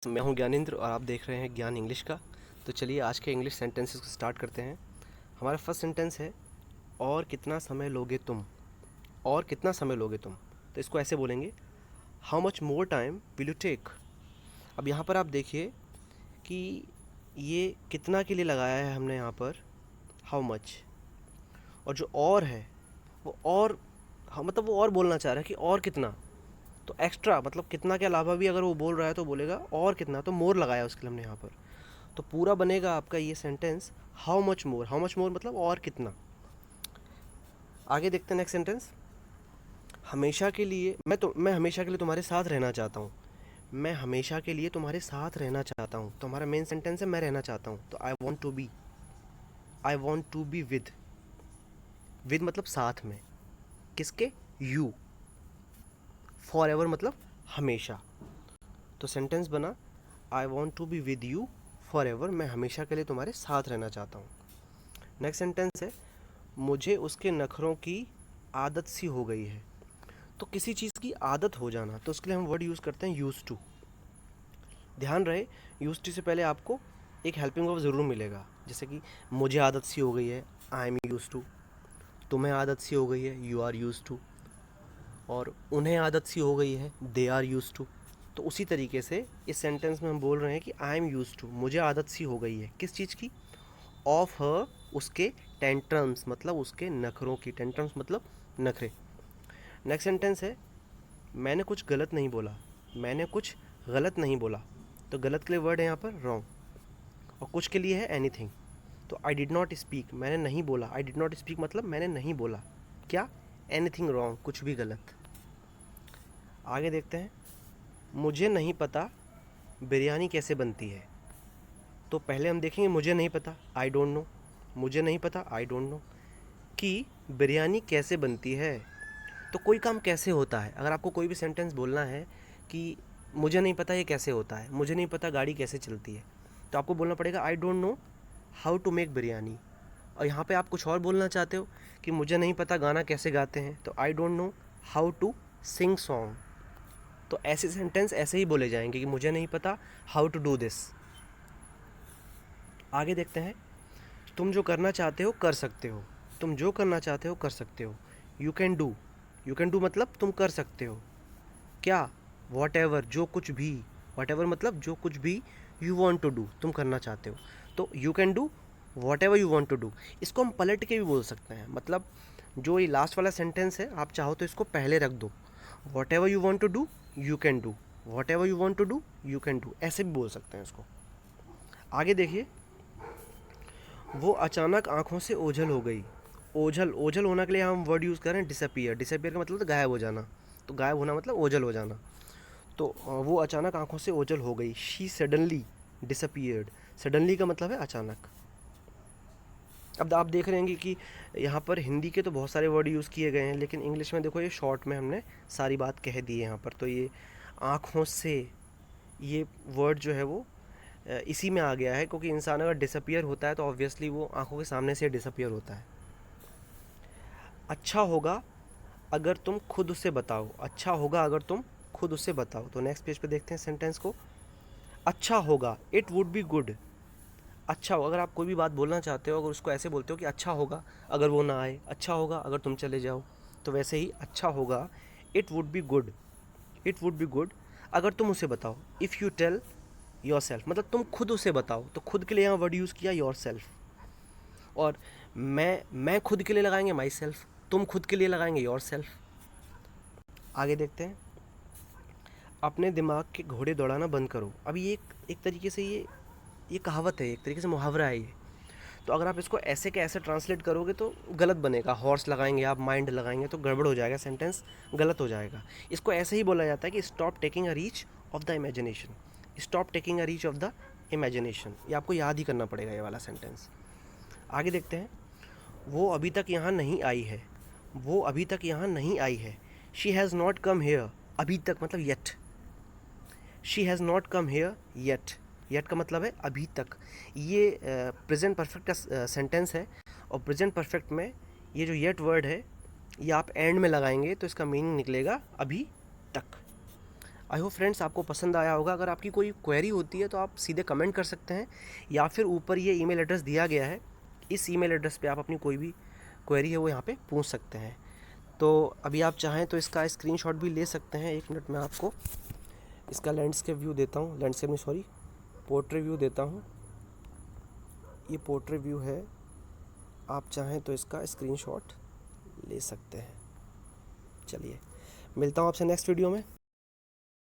मैं हूं ज्ञानेंद्र और आप देख रहे हैं ज्ञान इंग्लिश का। तो चलिए आज के इंग्लिश सेंटेंसेस को स्टार्ट करते हैं। हमारा फर्स्ट सेंटेंस है, और कितना समय लोगे तुम। और कितना समय लोगे तुम, तो इसको ऐसे बोलेंगे, how much more time will you take. अब यहाँ पर आप देखिए कि ये कितना के लिए लगाया है हमने यहाँ पर हाउ मच, और जो और है वो और, हाँ, मतलब वो और बोलना चाह रहा है कि और कितना। तो एक्स्ट्रा मतलब कितना के अलावा भी अगर वो बोल रहा है तो बोलेगा और कितना, तो मोर लगाया उसके लिए हमने यहाँ पर। तो पूरा बनेगा आपका ये sentence how much more. How much मोर मतलब और कितना। आगे देखते हैं नेक्स्ट सेंटेंस, हमेशा के लिए मैं हमेशा के लिए तुम्हारे साथ रहना चाहता हूँ। मैं हमेशा के लिए तुम्हारे साथ रहना चाहता हूँ, तो हमारा मेन सेंटेंस है मैं रहना चाहता हूँ। तो I want to be with मतलब साथ में, किसके, यू। फॉर एवर मतलब हमेशा। तो सेंटेंस बना, I want to be with you forever. मैं हमेशा के लिए तुम्हारे साथ रहना चाहता हूँ। नेक्स्ट सेंटेंस है, मुझे उसके नखरों की आदत सी हो गई है। तो किसी चीज़ की आदत हो जाना, तो उसके लिए हम वर्ड यूज़ करते हैं यूज़ टू। ध्यान रहे, यूज़ टू से पहले आपको एक हेल्पिंग वर्ब ज़रूर मिलेगा। जैसे कि मुझे आदत सी हो गई है, आई एम यूज़ टू। तुम्हें आदत सी हो गई है, यू आर यूज़ टू। और उन्हें आदत सी हो गई है, दे आर यूज़ टू। तो उसी तरीके से इस सेंटेंस में हम बोल रहे हैं कि आई एम यूज़ टू, मुझे आदत सी हो गई है किस चीज़ की, ऑफ हर, उसके टेंट्रम्स मतलब उसके नखरों की। टेंट्रम्स मतलब नखरे। नेक्स्ट सेंटेंस है, मैंने कुछ गलत नहीं बोला। मैंने कुछ गलत नहीं बोला, तो गलत के लिए वर्ड है यहाँ पर रॉन्ग, और कुछ के लिए है एनीथिंग। तो आई डिड नॉट स्पीक, मैंने नहीं बोला। आई डिड नॉट स्पीक मतलब मैंने नहीं बोला क्या, एनीथिंग रॉन्ग, कुछ भी गलत। आगे देखते हैं, मुझे नहीं पता बिरयानी कैसे बनती है। तो पहले हम देखेंगे मुझे नहीं पता, आई डोंट नो। मुझे नहीं पता, आई डोंट नो, कि बिरयानी कैसे बनती है। तो कोई काम कैसे होता है, अगर आपको कोई भी सेंटेंस बोलना है कि मुझे नहीं पता ये कैसे होता है, मुझे नहीं पता गाड़ी कैसे चलती है, तो आपको बोलना पड़ेगा I don't know how to make biryani. और यहाँ पे आप कुछ और बोलना चाहते हो कि मुझे नहीं पता गाना कैसे गाते हैं, तो I don't know how to sing song. तो ऐसे सेंटेंस ऐसे ही बोले जाएंगे कि मुझे नहीं पता हाउ टू डू दिस। आगे देखते हैं, तुम जो करना चाहते हो कर सकते हो। तुम जो करना चाहते हो कर सकते हो, you can do. You can do मतलब तुम कर सकते हो क्या, वॉट एवर, जो कुछ भी। वॉट एवर मतलब जो कुछ भी यू वॉन्ट टू डू, तुम करना चाहते हो। तो you can do whatever you want to do. इसको हम पलट के भी बोल सकते हैं, मतलब जो ये लास्ट वाला सेंटेंस है आप चाहो तो इसको पहले रख दो, whatever you want to do you can do, whatever you want to do you can do, ऐसे भी बोल सकते हैं इसको। आगे देखिए, वो अचानक आंखों से ओझल हो गई। ओझल, ओझल होने के लिए हम वर्ड यूज़ करें डिसअपियर। डिसअपियर का मतलब तो गायब हो जाना, तो गायब होना मतलब ओझल हो जाना। तो वो अचानक आंखों से ओझल हो गई, शी सडनली डिसअपियर्ड। सडनली का मतलब है अचानक। अब आप देख रहे हैं कि यहाँ पर हिंदी के तो बहुत सारे वर्ड यूज़ किए गए हैं, लेकिन इंग्लिश में देखो ये शॉर्ट में हमने सारी बात कह दी है यहाँ पर। तो ये आँखों से, ये वर्ड जो है वो इसी में आ गया है, क्योंकि इंसान अगर डिसअपियर होता है तो ऑब्वियसली वो आंखों के सामने से डिसअपियर होता है। अच्छा होगा अगर तुम खुद उसे बताओ। अच्छा होगा अगर तुम खुद उसे बताओ। तो नेक्स्ट पेज पे देखते हैं सेंटेंस को, अच्छा होगा, इट वुड बी गुड। अच्छा हो, अगर आप कोई भी बात बोलना चाहते हो, अगर उसको ऐसे बोलते हो कि अच्छा होगा अगर वो ना आए, अच्छा होगा अगर तुम चले जाओ, तो वैसे ही अच्छा होगा, it would be good, it would be good अगर तुम उसे बताओ। If you tell yourself मतलब तुम खुद उसे बताओ, तो खुद के लिए यहाँ वर्ड यूज़ किया योर सेल्फ। और मैं खुद के लिए लगाएंगे माई सेल्फ, तुम खुद के लिए लगाएंगे योर सेल्फ। आगे देखते हैं, अपने दिमाग के घोड़े दौड़ाना बंद करो। अब ये एक तरीके से ये कहावत है, एक तरीके से मुहावरा है ये। तो अगर आप इसको ऐसे के ऐसे ट्रांसलेट करोगे तो गलत बनेगा। हॉर्स लगाएंगे आप, माइंड लगाएंगे तो गड़बड़ हो जाएगा, सेंटेंस गलत हो जाएगा। इसको ऐसे ही बोला जाता है कि stop taking a reach of the imagination. Stop taking a reach of the imagination, ये आपको याद ही करना पड़ेगा ये वाला सेंटेंस। आगे देखते हैं, वो अभी तक यहाँ नहीं आई है। वो अभी तक यहाँ नहीं आई है, she has not come here. अभी तक मतलब yet, she has not come here yet. Yet का मतलब है अभी तक। ये प्रेजेंट परफेक्ट का सेंटेंस है, और प्रेजेंट परफेक्ट में ये जो येट वर्ड है ये आप एंड में लगाएंगे तो इसका मीनिंग निकलेगा अभी तक। आई होप फ्रेंड्स आपको पसंद आया होगा। अगर आपकी कोई क्वेरी होती है तो आप सीधे कमेंट कर सकते हैं, या फिर ऊपर ये ईमेल एड्रेस दिया गया है, इस ईमेल एड्रेस पे आप अपनी कोई भी क्वेरी है वो यहाँ पे पूछ सकते हैं। तो अभी आप चाहें तो इसका स्क्रीनशॉट भी ले सकते हैं। 1 मिनट में आपको इसका लैंडस्केप व्यू देता हूँ, लैंडस्केप में सॉरी पोर्ट्रेट व्यू देता हूँ। ये पोर्ट्रेट व्यू है, आप चाहें तो इसका स्क्रीनशॉट ले सकते हैं। चलिए मिलता हूँ आपसे नेक्स्ट वीडियो में।